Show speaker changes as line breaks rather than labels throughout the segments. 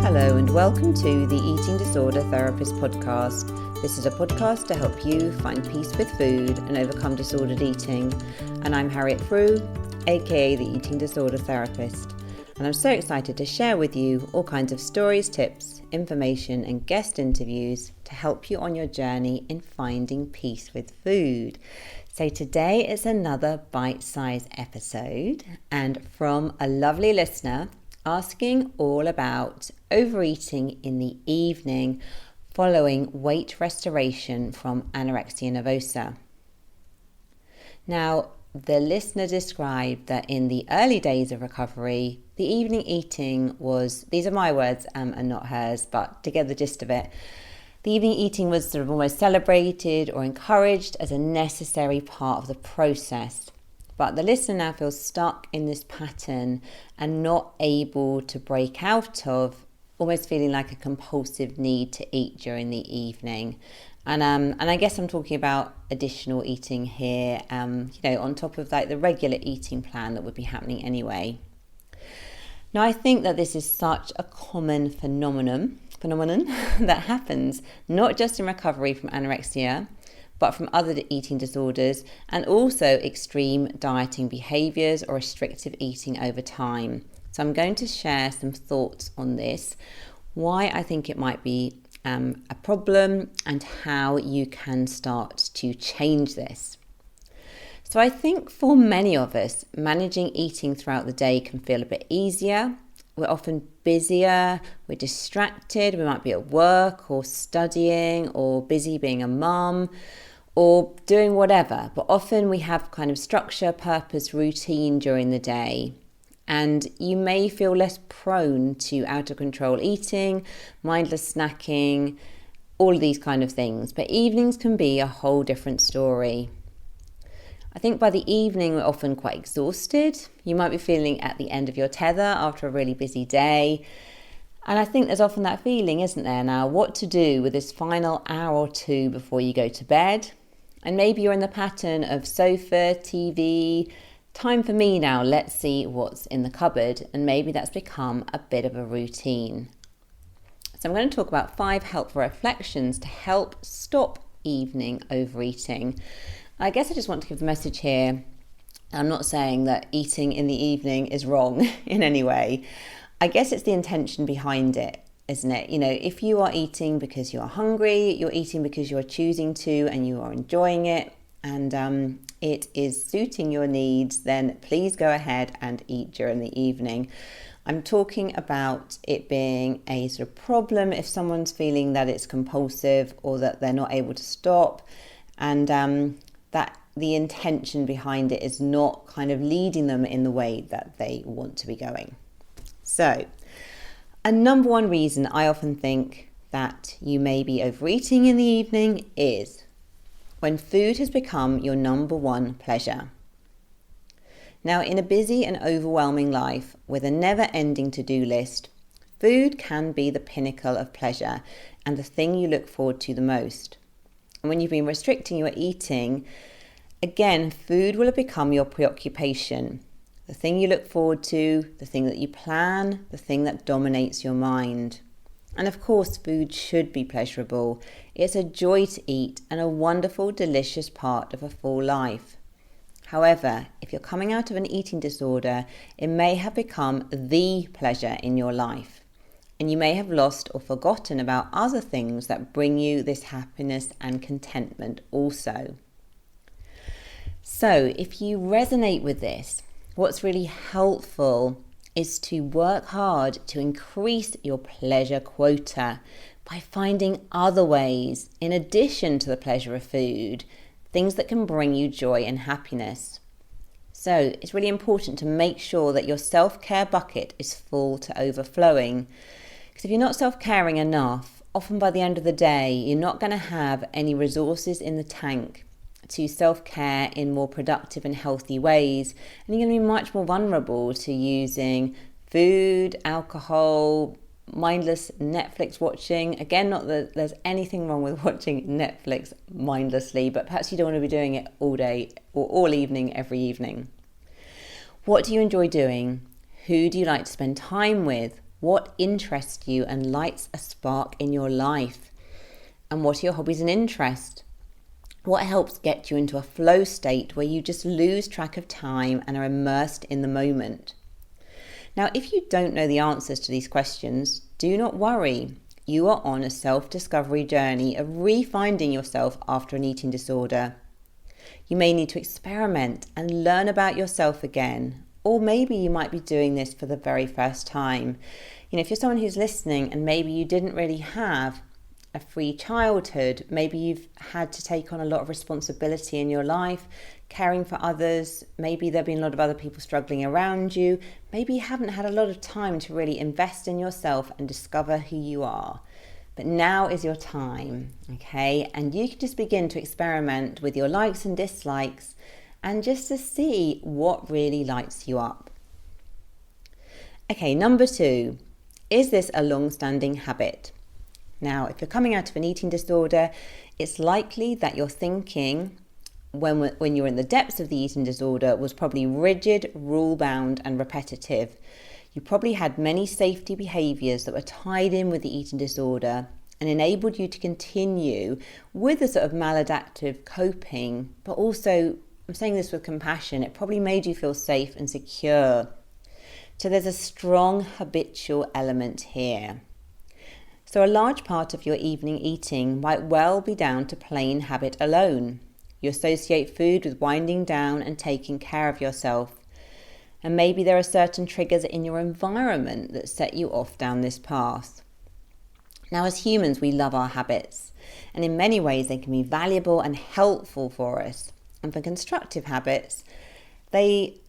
Hello and welcome to the Eating Disorder Therapist podcast. This is a podcast to help you find peace with food and overcome disordered eating. And I'm Harriet Frew, aka the Eating Disorder Therapist. And I'm so excited to share with you all kinds of stories, tips, information and guest interviews to help you on your journey in finding peace with food. So today is another bite-sized episode and from a lovely listener asking all about overeating in the evening following weight restoration from anorexia nervosa. Now, the listener described that in the early days of recovery, the evening eating was, these are my words and not hers, but to get the gist of it, the evening eating was sort of almost celebrated or encouraged as a necessary part of the process. But the listener now feels stuck in this pattern and not able to break out of, almost feeling like a compulsive need to eat during the evening. And I guess I'm talking about additional eating here, on top of like the regular eating plan that would be happening anyway. Now, I think that this is such a common phenomenon that happens not just in recovery from anorexia, but from other eating disorders and also extreme dieting behaviours or restrictive eating over time. So I'm going to share some thoughts on this, why I think it might be a problem and how you can start to change this. So I think for many of us, managing eating throughout the day can feel a bit easier. We're often busier, we're distracted, we might be at work or studying or busy being a mum or doing whatever, but often we have kind of structure, purpose, routine during the day. And you may feel less prone to out of control eating, mindless snacking, all of these kind of things. But evenings can be a whole different story. I think by the evening, we're often quite exhausted. You might be feeling at the end of your tether after a really busy day. And I think there's often that feeling, isn't there now, what to do with this final hour or two before you go to bed. And maybe you're in the pattern of sofa, TV, time for me now, let's see what's in the cupboard. And maybe that's become a bit of a routine. So I'm going to talk about 5 helpful reflections to help stop evening overeating. I guess I just want to give the message here. I'm not saying that eating in the evening is wrong in any way. I guess it's the intention behind it, isn't it? You know, if you are eating because you are hungry, you're eating because you are choosing to and you are enjoying it and it is suiting your needs, then please go ahead and eat during the evening. I'm talking about it being a sort of problem if someone's feeling that it's compulsive or that they're not able to stop and that the intention behind it is not kind of leading them in the way that they want to be going. So, a number one reason I often think that you may be overeating in the evening is when food has become your number one pleasure. Now, in a busy and overwhelming life with a never-ending to-do list, food can be the pinnacle of pleasure and the thing you look forward to the most. And when you've been restricting your eating, again, food will have become your preoccupation, the thing you look forward to, the thing that you plan, the thing that dominates your mind. And of course, food should be pleasurable. It's a joy to eat and a wonderful, delicious part of a full life. However, if you're coming out of an eating disorder, it may have become the pleasure in your life. And you may have lost or forgotten about other things that bring you this happiness and contentment also. So if you resonate with this, what's really helpful is to work hard to increase your pleasure quota by finding other ways, in addition to the pleasure of food, things that can bring you joy and happiness. So it's really important to make sure that your self-care bucket is full to overflowing. Because if you're not self-caring enough, often by the end of the day, you're not going to have any resources in the tank to self-care in more productive and healthy ways. And you're going to be much more vulnerable to using food, alcohol, mindless Netflix watching. Again, not that there's anything wrong with watching Netflix mindlessly, but perhaps you don't want to be doing it all day or all evening, every evening. What do you enjoy doing? Who do you like to spend time with? What interests you and lights a spark in your life? And what are your hobbies and interests? What helps get you into a flow state where you just lose track of time and are immersed in the moment? Now, if you don't know the answers to these questions, do not worry. You are on a self-discovery journey of refinding yourself after an eating disorder. You may need to experiment and learn about yourself again, or maybe you might be doing this for the very first time. If you're someone who's listening and maybe you didn't really have a free childhood, maybe you've had to take on a lot of responsibility in your life, caring for others, maybe there have been a lot of other people struggling around you, maybe you haven't had a lot of time to really invest in yourself and discover who you are. But now is your time, okay? And you can just begin to experiment with your likes and dislikes and just to see what really lights you up. Okay, number 2, is this a long-standing habit? Now, if you're coming out of an eating disorder, it's likely that your thinking when you're in the depths of the eating disorder was probably rigid, rule-bound and repetitive. You probably had many safety behaviours that were tied in with the eating disorder and enabled you to continue with a sort of maladaptive coping, but also, I'm saying this with compassion, it probably made you feel safe and secure. So there's a strong habitual element here. So a large part of your evening eating might well be down to plain habit alone. You associate food with winding down and taking care of yourself. And maybe there are certain triggers in your environment that set you off down this path. Now, as humans, we love our habits. And in many ways, they can be valuable and helpful for us. And for constructive habits,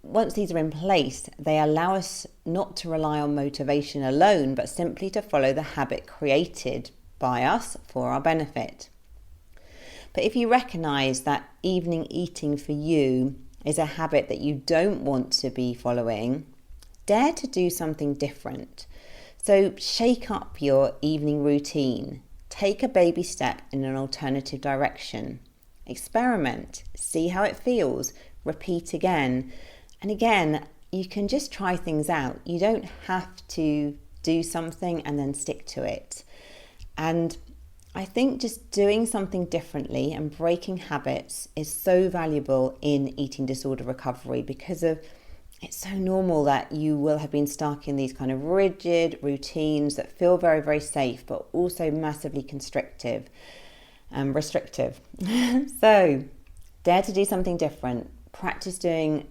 once these are in place, they allow us not to rely on motivation alone, but simply to follow the habit created by us for our benefit. But if you recognise that evening eating for you is a habit that you don't want to be following, dare to do something different. So shake up your evening routine. Take a baby step in an alternative direction. Experiment. See how it feels. Repeat again. And again, you can just try things out. You don't have to do something and then stick to it. And I think just doing something differently and breaking habits is so valuable in eating disorder recovery because it's so normal that you will have been stuck in these kind of rigid routines that feel very, very safe, but also massively restrictive. So dare to do something different. Practice doing,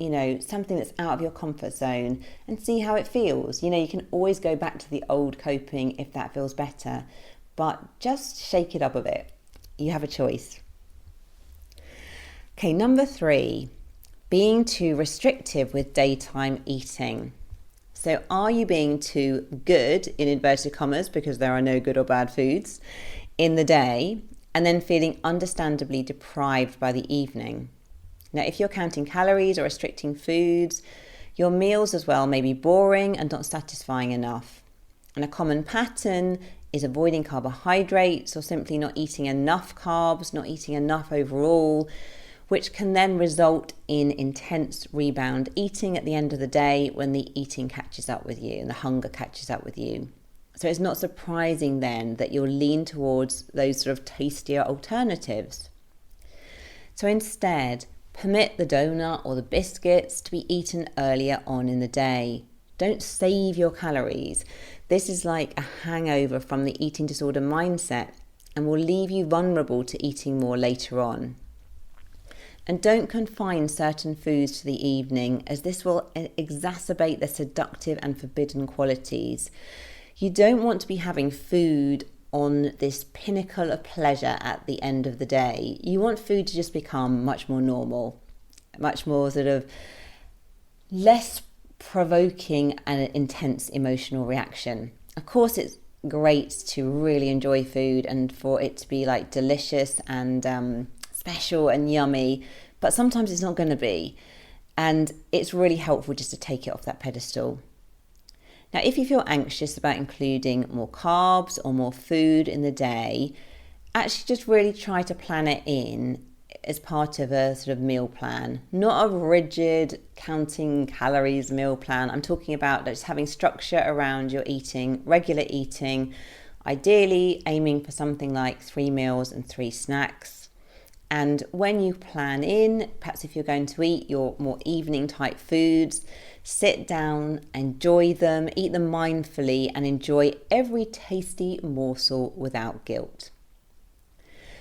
something that's out of your comfort zone and see how it feels. You can always go back to the old coping if that feels better, but just shake it up a bit. You have a choice. Okay, number 3, being too restrictive with daytime eating. So are you being too good, in inverted commas, because there are no good or bad foods, in the day and then feeling understandably deprived by the evening? Now, if you're counting calories or restricting foods, your meals as well may be boring and not satisfying enough. And a common pattern is avoiding carbohydrates or simply not eating enough carbs, not eating enough overall, which can then result in intense rebound eating at the end of the day when the eating catches up with you and the hunger catches up with you. So it's not surprising then that you'll lean towards those sort of tastier alternatives. So instead, permit the donut or the biscuits to be eaten earlier on in the day. Don't save your calories. This is like a hangover from the eating disorder mindset and will leave you vulnerable to eating more later on. And don't confine certain foods to the evening, as this will exacerbate their seductive and forbidden qualities. You don't want to be having food on this pinnacle of pleasure at the end of the day. You want food to just become much more normal, much more sort of less provoking and intense emotional reaction. Of course, it's great to really enjoy food and for it to be like delicious and special and yummy, but sometimes it's not going to be. And it's really helpful just to take it off that pedestal. Now, if you feel anxious about including more carbs or more food in the day, actually just really try to plan it in as part of a sort of meal plan, not a rigid counting calories meal plan. I'm talking about just having structure around your eating, regular eating, ideally aiming for something like 3 meals and 3 snacks. And when you plan in, perhaps if you're going to eat your more evening type foods, sit down, enjoy them, eat them mindfully, and enjoy every tasty morsel without guilt.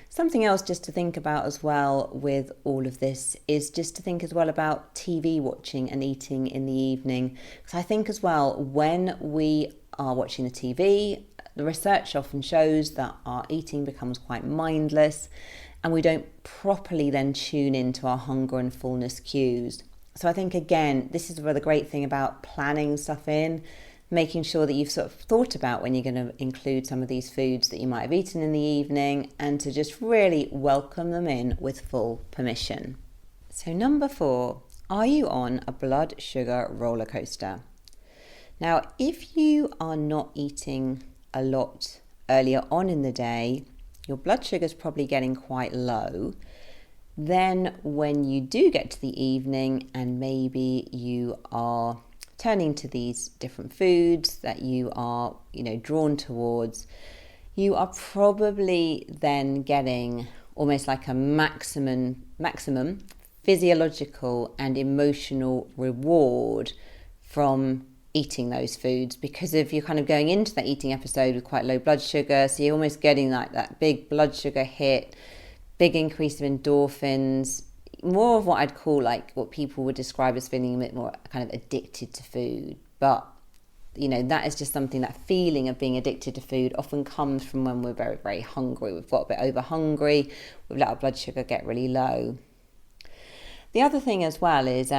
Something else just to think about as well with all of this is just to think as well about TV watching and eating in the evening. Because I think as well, when we are watching the TV, the research often shows that our eating becomes quite mindless and we don't properly then tune into our hunger and fullness cues. So I think, again, this is where the great thing about planning stuff in, making sure that you've sort of thought about when you're going to include some of these foods that you might have eaten in the evening, and to just really welcome them in with full permission. So number 4, are you on a blood sugar roller coaster? Now, if you are not eating a lot earlier on in the day, your blood sugar is probably getting quite low. Then when you do get to the evening and maybe you are turning to these different foods that you are, drawn towards, you are probably then getting almost like a maximum physiological and emotional reward from eating those foods, because if you're kind of going into that eating episode with quite low blood sugar, so you're almost getting like that big blood sugar hit, big increase of endorphins, more of what I'd call like what people would describe as feeling a bit more kind of addicted to food. But that is just something, that feeling of being addicted to food often comes from when we're very, very hungry. We've got a bit over hungry, we've let our blood sugar get really low. The other thing as well is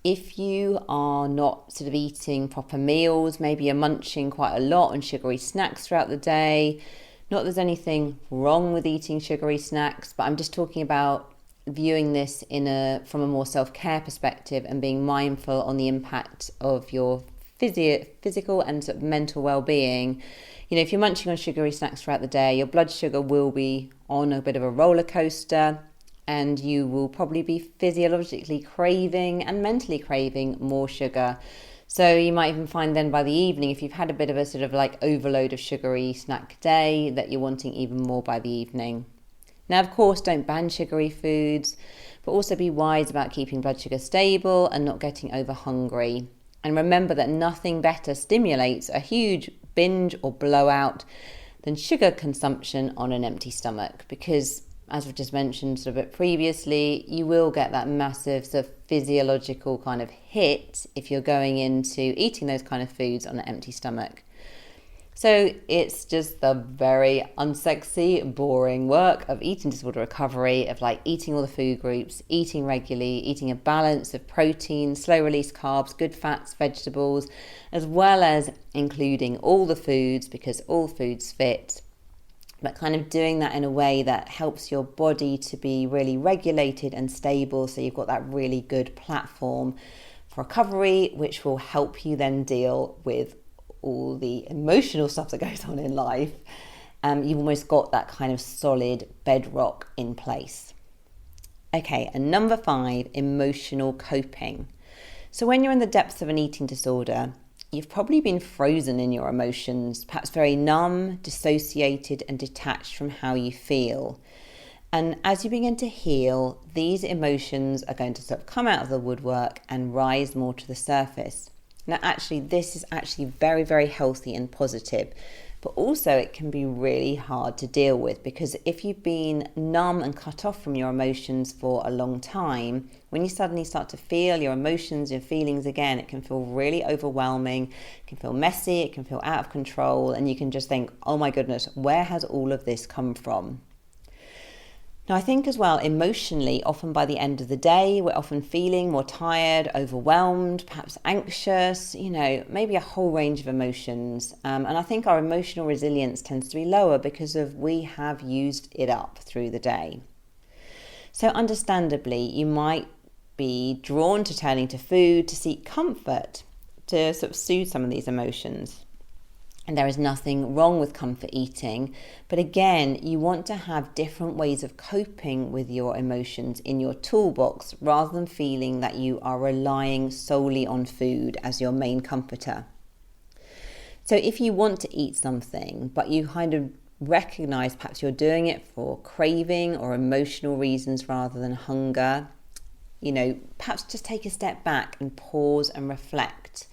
if you are not sort of eating proper meals, maybe you're munching quite a lot on sugary snacks throughout the day. Not that there's anything wrong with eating sugary snacks, but I'm just talking about viewing this from a more self-care perspective and being mindful on the impact of your physical and sort of mental well-being. If you're munching on sugary snacks throughout the day, your blood sugar will be on a bit of a roller coaster, and you will probably be physiologically craving and mentally craving more sugar. So you might even find then by the evening, if you've had a bit of a sort of like overload of sugary snack day, that you're wanting even more by the evening. Now, of course, don't ban sugary foods, but also be wise about keeping blood sugar stable and not getting over hungry. And remember that nothing better stimulates a huge binge or blowout than sugar consumption on an empty stomach, because as we've just mentioned sort of a bit previously, you will get that massive sort of physiological kind of hit if you're going into eating those kind of foods on an empty stomach. So it's just the very unsexy, boring work of eating disorder recovery, of like eating all the food groups, eating regularly, eating a balance of protein, slow release carbs, good fats, vegetables, as well as including all the foods, because all foods fit. But kind of doing that in a way that helps your body to be really regulated and stable, so you've got that really good platform for recovery, which will help you then deal with all the emotional stuff that goes on in life. You've almost got that kind of solid bedrock in place. Okay, and number 5, emotional coping. So when you're in the depths of an eating disorder, you've probably been frozen in your emotions, perhaps very numb, dissociated, and detached from how you feel. And as you begin to heal, these emotions are going to sort of come out of the woodwork and rise more to the surface. Now, actually, this is actually very, very healthy and positive, but also it can be really hard to deal with, because if you've been numb and cut off from your emotions for a long time, when you suddenly start to feel your emotions and feelings again, it can feel really overwhelming, it can feel messy, it can feel out of control, and you can just think, oh my goodness, where has all of this come from? Now, I think as well, emotionally, often by the end of the day, we're often feeling more tired, overwhelmed, perhaps anxious, maybe a whole range of emotions. And I think our emotional resilience tends to be lower because we have used it up through the day. So understandably, you might be drawn to turning to food to seek comfort, to sort of soothe some of these emotions. And there is nothing wrong with comfort eating. But again, you want to have different ways of coping with your emotions in your toolbox rather than feeling that you are relying solely on food as your main comforter. So if you want to eat something, but you kind of recognize perhaps you're doing it for craving or emotional reasons rather than hunger, perhaps just take a step back and pause and reflect.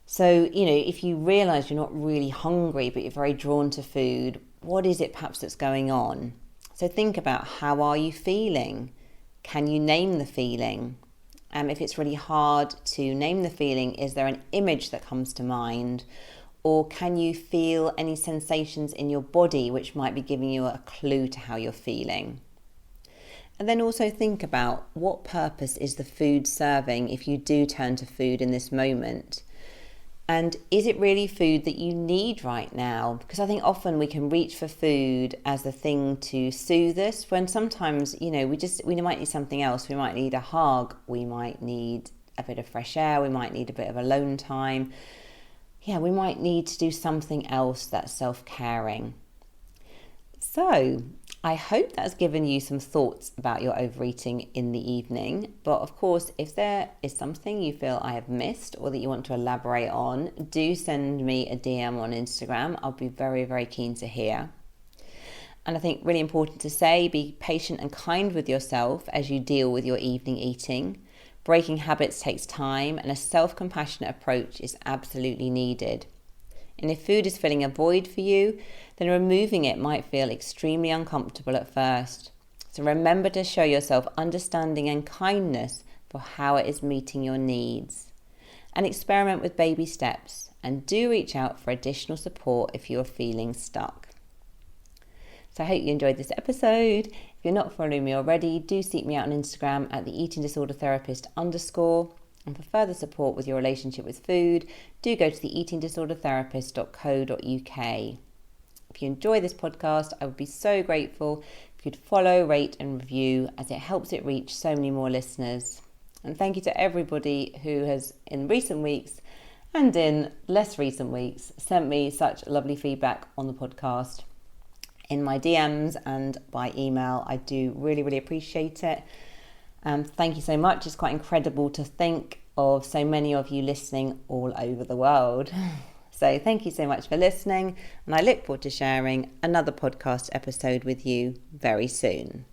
So, if you realize you're not really hungry, but you're very drawn to food, what is it perhaps that's going on? So think about, how are you feeling? Can you name the feeling? If it's really hard to name the feeling, is there an image that comes to mind? Or can you feel any sensations in your body which might be giving you a clue to how you're feeling? And then also think about, what purpose is the food serving if you do turn to food in this moment? And is it really food that you need right now? Because I think often we can reach for food as the thing to soothe us, when sometimes, we might need something else. We might need a hug. We might need a bit of fresh air. We might need a bit of alone time. Yeah, we might need to do something else that's self-caring. So I hope that's given you some thoughts about your overeating in the evening. But of course, if there is something you feel I have missed or that you want to elaborate on, do send me a DM on Instagram. I'll be very, very keen to hear. And I think really important to say, be patient and kind with yourself as you deal with your evening eating. Breaking habits takes time, and a self-compassionate approach is absolutely needed. And if food is filling a void for you, then removing it might feel extremely uncomfortable at first. So remember to show yourself understanding and kindness for how it is meeting your needs. And experiment with baby steps, and do reach out for additional support if you're feeling stuck. So I hope you enjoyed this episode. If you're not following me already, do seek me out on Instagram at the Eating Disorder Therapist _. And for further support with your relationship with food, do go to the eatingdisordertherapist.co.uk. If you enjoy this podcast, I would be so grateful if you'd follow, rate and review, as it helps it reach so many more listeners. And thank you to everybody who has, in recent weeks and in less recent weeks, sent me such lovely feedback on the podcast in my DMs and by email. I do really, really appreciate it. Thank you so much. It's quite incredible to think of so many of you listening all over the world. So thank you so much for listening, and I look forward to sharing another podcast episode with you very soon.